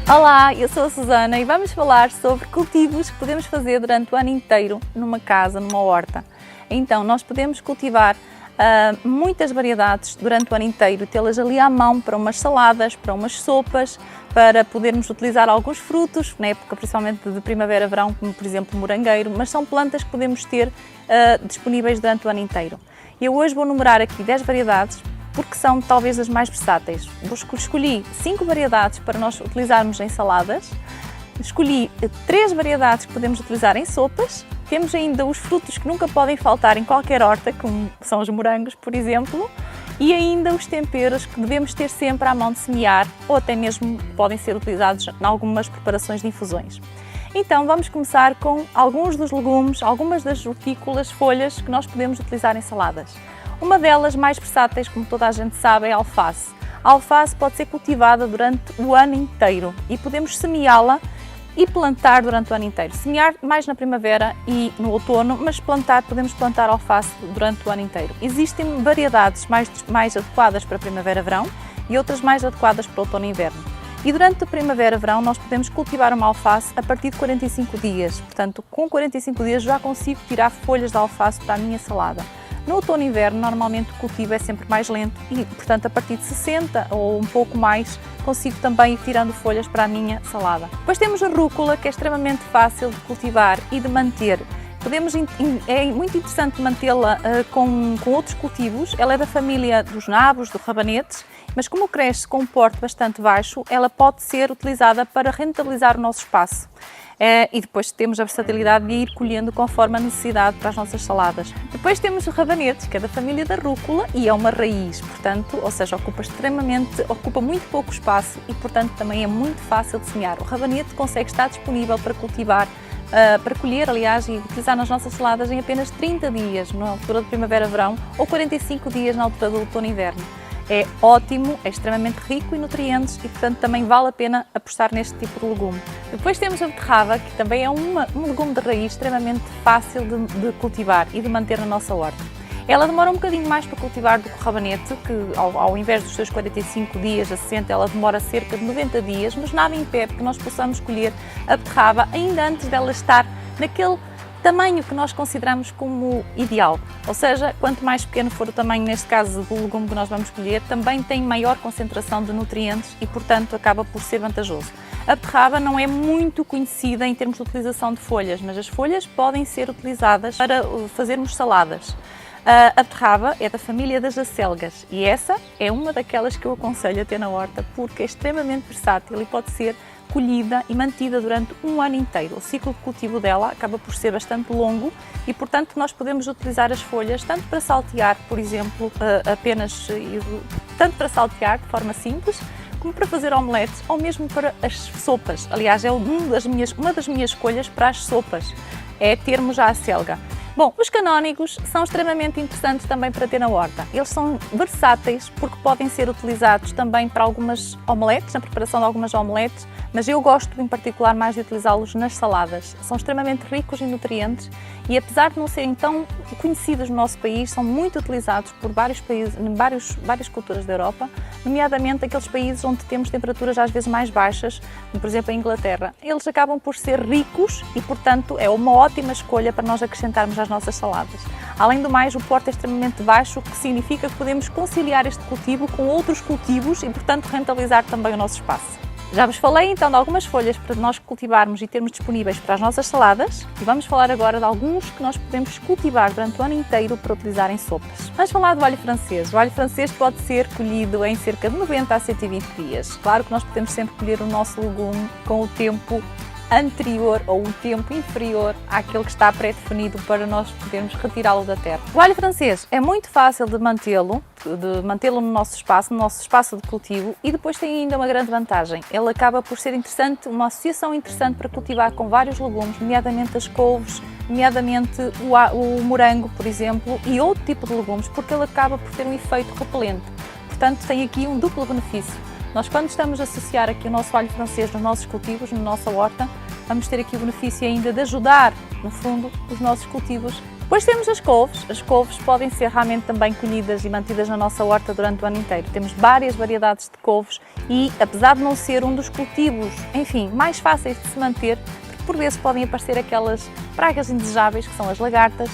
Olá, eu sou a Susana e vamos falar sobre cultivos que podemos fazer durante o ano inteiro numa casa, numa horta. Então, nós podemos cultivar muitas variedades durante o ano inteiro, tê-las ali à mão para umas saladas, para umas sopas, para podermos utilizar alguns frutos, na época principalmente de primavera-verão, como por exemplo o morangueiro, mas são plantas que podemos ter disponíveis durante o ano inteiro. Eu hoje vou numerar aqui 10 variedades, porque são talvez as mais versáteis. Escolhi 5 variedades para nós utilizarmos em saladas, escolhi 3 variedades que podemos utilizar em sopas, temos ainda os frutos que nunca podem faltar em qualquer horta, como são os morangos, por exemplo, e ainda os temperos que devemos ter sempre à mão de semear, ou até mesmo podem ser utilizados em algumas preparações de infusões. Então vamos começar com alguns dos legumes, algumas das hortícolas, folhas que nós podemos utilizar em saladas. Uma delas mais versáteis, como toda a gente sabe, é a alface. A alface pode ser cultivada durante o ano inteiro e podemos semeá-la e plantar durante o ano inteiro. Semear mais na primavera e no outono, mas podemos plantar alface durante o ano inteiro. Existem variedades mais adequadas para primavera-verão e outras mais adequadas para outono e inverno. E durante a primavera-verão nós podemos cultivar uma alface a partir de 45 dias. Portanto, com 45 dias já consigo tirar folhas de alface para a minha salada. No outono e inverno, normalmente o cultivo é sempre mais lento e, portanto, a partir de 60 ou um pouco mais, consigo também ir tirando folhas para a minha salada. Depois temos a rúcula, que é extremamente fácil de cultivar e de manter. É muito interessante mantê-la com outros cultivos. Ela é da família dos nabos, dos rabanetes, mas como cresce com um porte bastante baixo, ela pode ser utilizada para rentabilizar o nosso espaço. E depois temos a versatilidade de ir colhendo conforme a necessidade para as nossas saladas. Depois temos os rabanetes, que é da família da rúcula e é uma raiz, portanto, ou seja, ocupa muito pouco espaço e, portanto, também é muito fácil de semear. O rabanete consegue estar disponível para cultivar, para colher, aliás, e utilizar nas nossas saladas em apenas 30 dias, na altura de primavera-verão, ou 45 dias na altura do outono-inverno. É ótimo, é extremamente rico em nutrientes e, portanto, também vale a pena apostar neste tipo de legume. Depois temos a beterraba, que também é um legume de raiz extremamente fácil de cultivar e de manter na nossa horta. Ela demora um bocadinho mais para cultivar do que o rabanete, que ao invés dos seus 45 dias a 60, ela demora cerca de 90 dias, mas nada impede que nós possamos colher a beterraba ainda antes dela estar naquele tamanho que nós consideramos como ideal, ou seja, quanto mais pequeno for o tamanho, neste caso do legume que nós vamos colher, também tem maior concentração de nutrientes e, portanto, acaba por ser vantajoso. A beterraba não é muito conhecida em termos de utilização de folhas, mas as folhas podem ser utilizadas para fazermos saladas. A beterraba é da família das acelgas e essa é uma daquelas que eu aconselho a ter na horta porque é extremamente versátil e pode ser colhida e mantida durante um ano inteiro. O ciclo de cultivo dela acaba por ser bastante longo e, portanto, nós podemos utilizar as folhas tanto para saltear, por exemplo, tanto para saltear de forma simples, como para fazer omeletes ou mesmo para as sopas. Aliás, é uma das minhas escolhas para as sopas, é termos a acelga. Bom, os canónigos são extremamente interessantes também para ter na horta. Eles são versáteis porque podem ser utilizados também para algumas omeletes, na preparação de algumas omeletes, mas eu gosto em particular mais de utilizá-los nas saladas. São extremamente ricos em nutrientes e, apesar de não serem tão conhecidos no nosso país, são muito utilizados por vários países, em várias culturas da Europa, nomeadamente aqueles países onde temos temperaturas às vezes mais baixas, como por exemplo a Inglaterra. Eles acabam por ser ricos e, portanto, é uma ótima escolha para nós acrescentarmos às nossas saladas. Além do mais, o porte é extremamente baixo, o que significa que podemos conciliar este cultivo com outros cultivos e, portanto, rentabilizar também o nosso espaço. Já vos falei então de algumas folhas para nós cultivarmos e termos disponíveis para as nossas saladas e vamos falar agora de alguns que nós podemos cultivar durante o ano inteiro para utilizar em sopas. Vamos falar do alho francês. O alho francês pode ser colhido em cerca de 90 a 120 dias. Claro que nós podemos sempre colher o nosso legume com o tempo anterior ou um tempo inferior àquele que está pré-definido para nós podermos retirá-lo da terra. O alho francês é muito fácil de mantê-lo no nosso espaço de cultivo e depois tem ainda uma grande vantagem. Ele acaba por ser interessante, uma associação interessante para cultivar com vários legumes, nomeadamente as couves, nomeadamente o morango, por exemplo, e outro tipo de legumes, porque ele acaba por ter um efeito repelente. Portanto, tem aqui um duplo benefício. Nós, quando estamos a associar aqui o nosso alho francês nos nossos cultivos, na nossa horta, vamos ter aqui o benefício ainda de ajudar, no fundo, os nossos cultivos Depois temos as couves. As couves podem ser realmente também colhidas e mantidas na nossa horta durante o ano inteiro. Temos várias variedades de couves e, apesar de não ser um dos cultivos, enfim, mais fáceis de se manter, porque por vezes podem aparecer aquelas pragas indesejáveis que são as lagartas,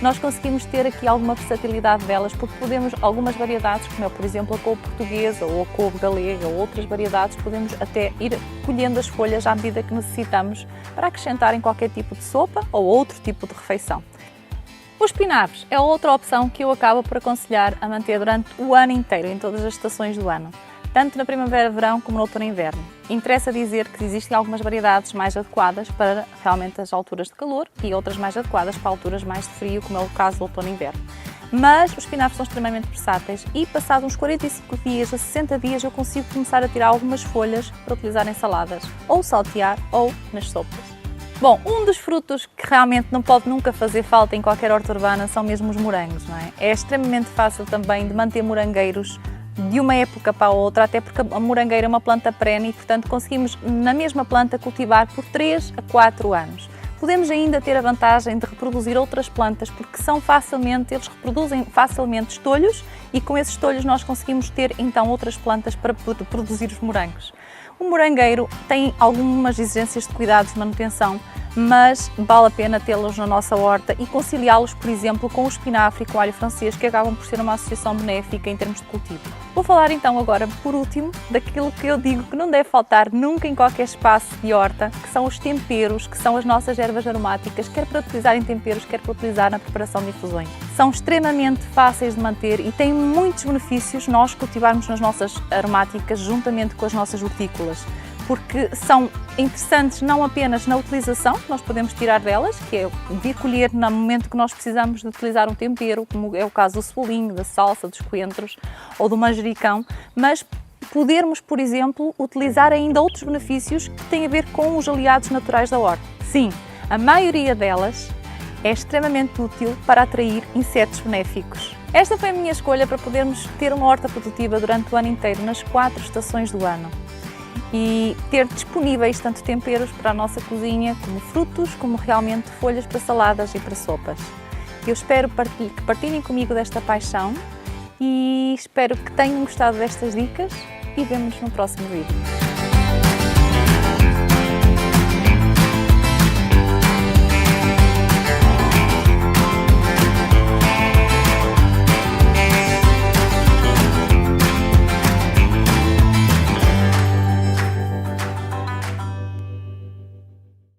nós conseguimos ter aqui alguma versatilidade delas, porque podemos, algumas variedades, como é por exemplo a couve portuguesa ou a couve galega ou outras variedades, podemos até ir colhendo as folhas à medida que necessitamos para acrescentar em qualquer tipo de sopa ou outro tipo de refeição. Os espinafres é outra opção que eu acabo por aconselhar a manter durante o ano inteiro, em todas as estações do ano, tanto na primavera-verão como no outono-inverno. Interessa dizer que existem algumas variedades mais adequadas para realmente as alturas de calor e outras mais adequadas para alturas mais de frio, como é o caso do outono-inverno. Mas os espinafres são extremamente versáteis e, passados uns 45 dias a 60 dias, eu consigo começar a tirar algumas folhas para utilizar em saladas, ou saltear, ou nas sopas. Bom, um dos frutos que realmente não pode nunca fazer falta em qualquer horta urbana são mesmo os morangos, não é? É extremamente fácil também de manter morangueiros de uma época para a outra, até porque a morangueira é uma planta perene e, portanto, conseguimos na mesma planta cultivar por 3 a 4 anos. Podemos ainda ter a vantagem de reproduzir outras plantas, porque eles reproduzem facilmente estolhos e com esses estolhos nós conseguimos ter então outras plantas para produzir os morangos. O morangueiro tem algumas exigências de cuidados de manutenção, mas vale a pena tê-los na nossa horta e conciliá-los, por exemplo, com o espinafre e com o alho francês, que acabam por ser uma associação benéfica em termos de cultivo. Vou falar então agora, por último, daquilo que eu digo que não deve faltar nunca em qualquer espaço de horta, que são os temperos, que são as nossas ervas aromáticas, quer para utilizar em temperos, quer para utilizar na preparação de infusões. São extremamente fáceis de manter e têm muitos benefícios nós cultivarmos nas nossas aromáticas juntamente com as nossas hortícolas, porque são interessantes não apenas na utilização, que nós podemos tirar delas, que é vir colher no momento que nós precisamos de utilizar um tempero, como é o caso do cebolinho, da salsa, dos coentros ou do manjericão, mas podermos, por exemplo, utilizar ainda outros benefícios que têm a ver com os aliados naturais da horta. Sim, a maioria delas é extremamente útil para atrair insetos benéficos. Esta foi a minha escolha para podermos ter uma horta produtiva durante o ano inteiro, nas 4 estações do ano, e ter disponíveis tanto temperos para a nossa cozinha, como frutos, como realmente folhas para saladas e para sopas. Eu espero que partilhem comigo desta paixão e espero que tenham gostado destas dicas e vemo-nos no próximo vídeo.